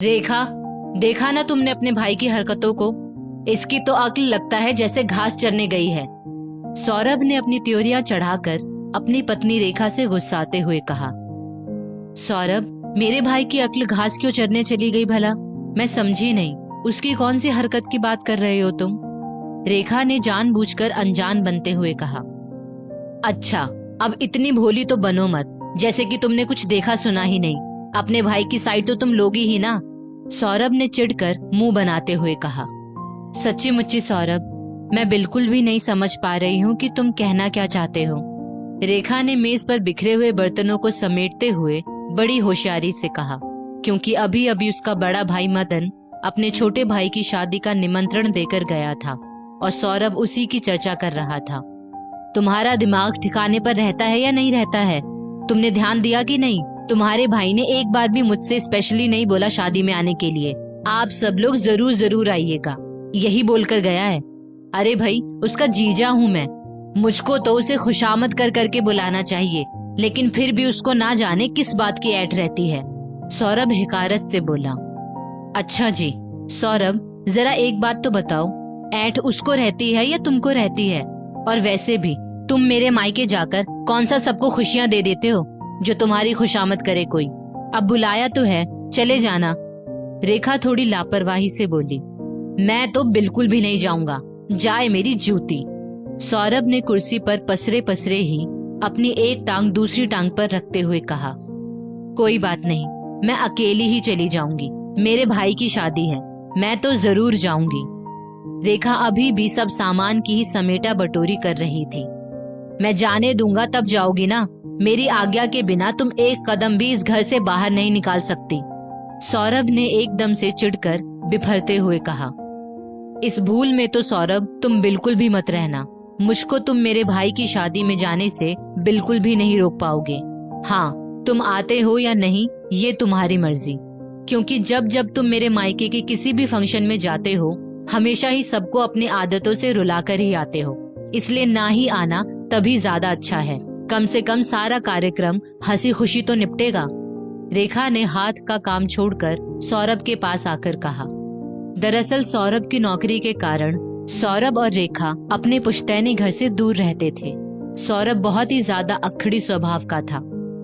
रेखा, देखा ना तुमने अपने भाई की हरकतों को। इसकी तो अक्ल लगता है जैसे घास चरने गई है। सौरभ ने अपनी त्योरियां चढ़ाकर अपनी पत्नी रेखा से गुस्साते हुए कहा। सौरभ, मेरे भाई की अक्ल घास क्यों चरने चली गई भला? मैं समझी नहीं, उसकी कौन सी हरकत की बात कर रहे हो तुम? रेखा ने जानबूझकर अनजान बनते हुए कहा। अच्छा, अब इतनी भोली तो बनो मत जैसे कि तुमने कुछ देखा सुना ही नहीं। अपने भाई की साइड तो तुम लोगी ही ना। सौरभ ने चिढ़कर मुंह बनाते हुए कहा। सच्ची मुच्ची सौरभ, मैं बिल्कुल भी नहीं समझ पा रही हूँ कि तुम कहना क्या चाहते हो। रेखा ने मेज पर बिखरे हुए बर्तनों को समेटते हुए बड़ी होशियारी से कहा, क्योंकि अभी अभी उसका बड़ा भाई मदन अपने छोटे भाई की शादी का निमंत्रण देकर गया था और सौरभ उसी की चर्चा कर रहा था। तुम्हारा दिमाग ठिकाने पर रहता है या नहीं रहता है? तुमने ध्यान दिया कि नहीं? तुम्हारे भाई ने एक बार भी मुझसे स्पेशली नहीं बोला शादी में आने के लिए। आप सब लोग जरूर जरूर आइएगा, यही बोलकर गया है। अरे भाई, उसका जीजा हूँ मैं। मुझको तो उसे खुशामद कर करके बुलाना चाहिए, लेकिन फिर भी उसको ना जाने किस बात की ऐठ रहती है। सौरभ हिकारत से बोला। अच्छा जी सौरभ, जरा एक बात तो बताओ, ऐठ उसको रहती है या तुमको रहती है? और वैसे भी तुम मेरे मायके जाकर कौन सा सबको खुशियां दे देते हो जो तुम्हारी खुशामद करे कोई? अब बुलाया तो है, चले जाना। रेखा थोड़ी लापरवाही से बोली। मैं तो बिल्कुल भी नहीं जाऊंगा, जाए मेरी जूती। सौरभ ने कुर्सी पर पसरे पसरे ही अपनी एक टांग दूसरी टांग पर रखते हुए कहा। कोई बात नहीं, मैं अकेली ही चली जाऊंगी। मेरे भाई की शादी है, मैं तो जरूर जाऊंगी। रेखा अभी भी सब सामान की ही समेटा बटोरी कर रही थी। मैं जाने दूंगा तब जाओगी ना। मेरी आज्ञा के बिना तुम एक कदम भी इस घर से बाहर नहीं निकाल सकती। सौरभ ने एकदम से चिढ़कर बिफरते हुए कहा। इस भूल में तो सौरभ तुम बिल्कुल भी मत रहना। मुझको तुम मेरे भाई की शादी में जाने से बिल्कुल भी नहीं रोक पाओगे। हाँ, तुम आते हो या नहीं ये तुम्हारी मर्जी, क्योंकि जब जब तुम मेरे मायके के किसी भी फंक्शन में जाते हो हमेशा ही सबको अपनी आदतों से रुलाकर ही आते हो। इसलिए ना ही आना तभी ज्यादा अच्छा है। कम से कम सारा कार्यक्रम हंसी खुशी तो निपटेगा। रेखा ने हाथ का काम छोड़कर सौरभ के पास आकर कहा। दरअसल सौरभ की नौकरी के कारण सौरभ और रेखा अपने पुश्तैनी घर से दूर रहते थे। सौरभ बहुत ही ज्यादा अक्खड़ी स्वभाव का था।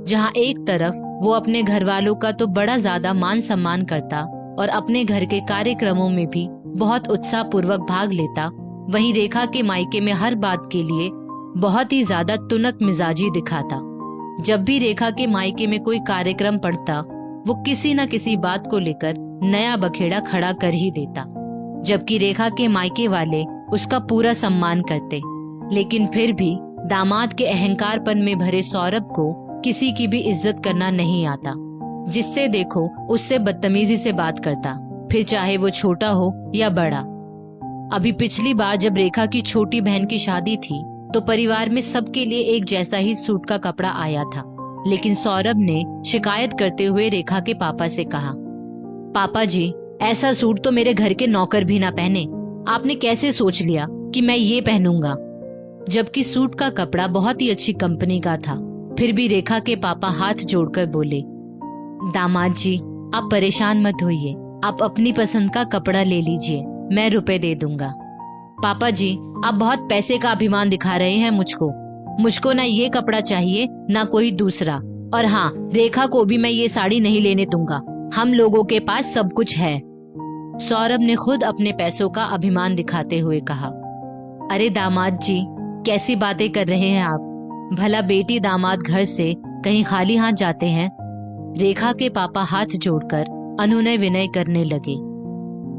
जहाँ एक तरफ वो अपने घर वालों का तो बड़ा ज्यादा मान सम्मान करता और अपने घर के कार्यक्रमों में भी बहुत उत्साह पूर्वक भाग लेता, वहीं रेखा के मायके में हर बात के लिए बहुत ही ज्यादा तुनक मिजाजी दिखाता। जब भी रेखा के मायके में कोई कार्यक्रम पड़ता वो किसी न किसी बात को लेकर नया बखेड़ा खड़ा कर ही देता, जबकि रेखा के मायके वाले उसका पूरा सम्मान करते। लेकिन फिर भी दामाद के अहंकारपन में भरे सौरभ को किसी की भी इज्जत करना नहीं आता। जिससे देखो उससे बदतमीजी से बात करता, फिर चाहे वो छोटा हो या बड़ा। अभी पिछली बार जब रेखा की छोटी बहन की शादी थी तो परिवार में सबके लिए एक जैसा ही सूट का कपड़ा आया था, लेकिन सौरभ ने शिकायत करते हुए रेखा के पापा से कहा, पापा जी, ऐसा सूट तो मेरे घर के नौकर भी ना पहने। आपने कैसे सोच लिया कि मैं ये पहनूंगा? जबकि सूट का कपड़ा बहुत ही अच्छी कंपनी का था, फिर भी रेखा के पापा हाथ जोड़कर बोले, दामाद जी आप परेशान मत होइए, आप अपनी पसंद का कपड़ा ले लीजिए, मैं रुपए दे दूंगा। पापा जी, आप बहुत पैसे का अभिमान दिखा रहे हैं मुझको ना ये कपड़ा चाहिए ना कोई दूसरा। और हाँ, रेखा को भी मैं ये साड़ी नहीं लेने दूंगा। हम लोगों के पास सब कुछ है। सौरभ ने खुद अपने पैसों का अभिमान दिखाते हुए कहा। अरे दामाद जी, कैसी बातें कर रहे हैं आप? भला बेटी दामाद घर से कहीं खाली हाथ जाते हैं? रेखा के पापा हाथ जोड़कर अनुनय विनय करने लगे।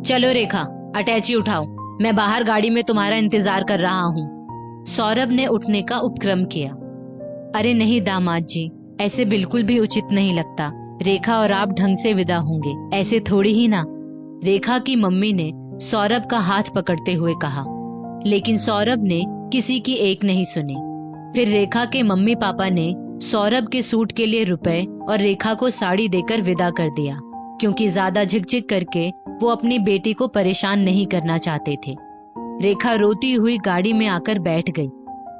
चलो रेखा, अटैची उठाओ, मैं बाहर गाड़ी में तुम्हारा इंतजार कर रहा हूँ। सौरभ ने उठने का उपक्रम किया। अरे नहीं दामाद जी, ऐसे बिल्कुल भी उचित नहीं लगता। रेखा और आप ढंग से विदा होंगे, ऐसे थोड़ी ही ना। रेखा की मम्मी ने सौरभ का हाथ पकड़ते हुए कहा, लेकिन सौरभ ने किसी की एक नहीं सुनी। फिर रेखा के मम्मी पापा ने सौरभ के सूट के लिए रुपए और रेखा को साड़ी देकर विदा कर दिया, क्योंकि ज्यादा झिकझिक करके वो अपनी बेटी को परेशान नहीं करना चाहते थे। रेखा रोती हुई गाड़ी में आकर बैठ गई,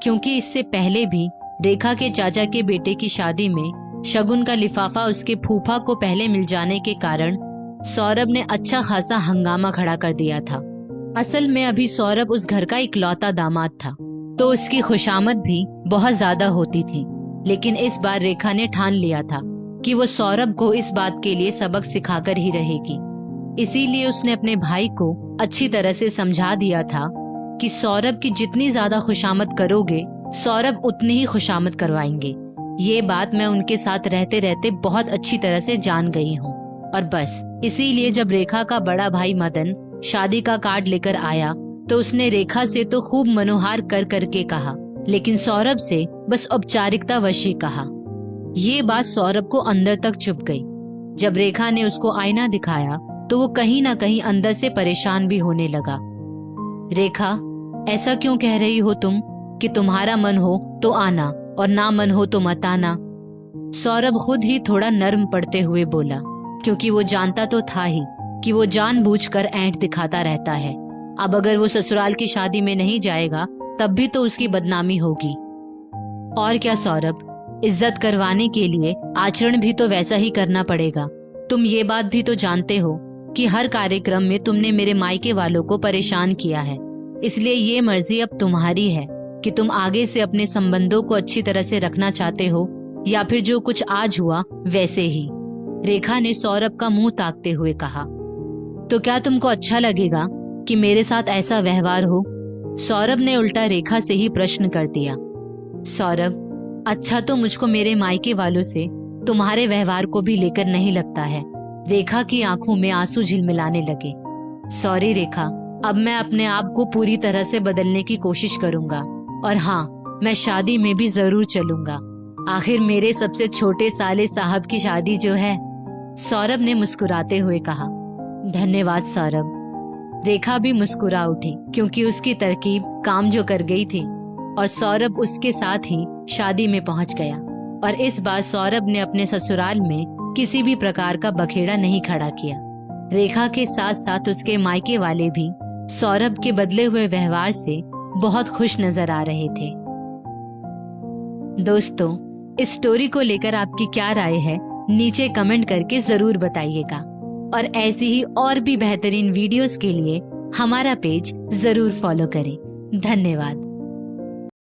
क्योंकि इससे पहले भी रेखा के चाचा के बेटे की शादी में शगुन का लिफाफा उसके फूफा को पहले मिल जाने के कारण सौरभ ने अच्छा खासा हंगामा खड़ा कर दिया था। असल में अभी सौरभ उस घर का इकलौता दामाद था, तो उसकी खुशामद भी बहुत ज्यादा होती थी। लेकिन इस बार रेखा ने ठान लिया था कि वो सौरभ को इस बात के लिए सबक सिखाकर ही रहेगी। इसीलिए उसने अपने भाई को अच्छी तरह से समझा दिया था कि सौरभ की जितनी ज्यादा खुशामद करोगे, सौरभ उतनी ही खुशामद करवाएंगे। ये बात मैं उनके साथ रहते रहते बहुत अच्छी तरह से जान गई हूँ। और बस इसीलिए जब रेखा का बड़ा भाई मदन शादी का कार्ड लेकर आया तो उसने रेखा से तो खूब मनोहार कर करके कहा, लेकिन सौरभ से बस औपचारिकता वश ही कहा। ये बात सौरभ को अंदर तक चुभ गई। जब रेखा ने उसको आईना दिखाया तो वो कहीं ना कहीं अंदर से परेशान भी होने लगा। रेखा, ऐसा क्यों कह रही हो तुम कि तुम्हारा मन हो तो आना और ना मन हो तो मत आना? सौरभ खुद ही थोड़ा नर्म पड़ते हुए बोला, क्योंकि वो जानता तो था ही कि वो जानबूझकर ऐंठ दिखाता रहता है। अब अगर वो ससुराल की शादी में नहीं जाएगा तब भी तो उसकी बदनामी होगी। और क्या सौरभ, इज्जत करवाने के लिए आचरण भी तो वैसा ही करना पड़ेगा। तुम ये बात भी तो जानते हो कि हर कार्यक्रम में तुमने मेरे मायके वालों को परेशान किया है, इसलिए ये मर्जी अब तुम्हारी है कि तुम आगे से अपने संबंधों को अच्छी तरह से रखना चाहते हो या फिर जो कुछ आज हुआ वैसे ही। रेखा ने सौरभ का मुंह ताकते हुए कहा। तो क्या तुमको अच्छा लगेगा कि मेरे साथ ऐसा व्यवहार हो? सौरभ ने उल्टा रेखा से ही प्रश्न कर दिया। सौरभ, अच्छा तो मुझको मेरे मायके वालों से तुम्हारे व्यवहार को भी लेकर नहीं लगता है। रेखा की आंखों में आंसू झिलमिलाने लगे। सॉरी रेखा, अब मैं अपने आप को पूरी तरह से बदलने की कोशिश करूंगा और हाँ, मैं शादी में भी जरूर चलूंगा। आखिर मेरे सबसे छोटे साले साहब की शादी जो है। सौरभ ने मुस्कुराते हुए कहा। धन्यवाद सौरभ। रेखा भी मुस्कुरा उठी, क्योंकि उसकी तरकीब काम जो कर गई थी और सौरभ उसके साथ ही शादी में पहुंच गया। और इस बार सौरभ ने अपने ससुराल में किसी भी प्रकार का बखेड़ा नहीं खड़ा किया। रेखा के साथ साथ उसके मायके वाले भी सौरभ के बदले हुए व्यवहार से बहुत खुश नजर आ रहे थे। दोस्तों, इस स्टोरी को लेकर आपकी क्या राय है, नीचे कमेंट करके जरूर बताइएगा। और ऐसी ही और भी बेहतरीन वीडियोस के लिए हमारा पेज जरूर फॉलो करें। धन्यवाद।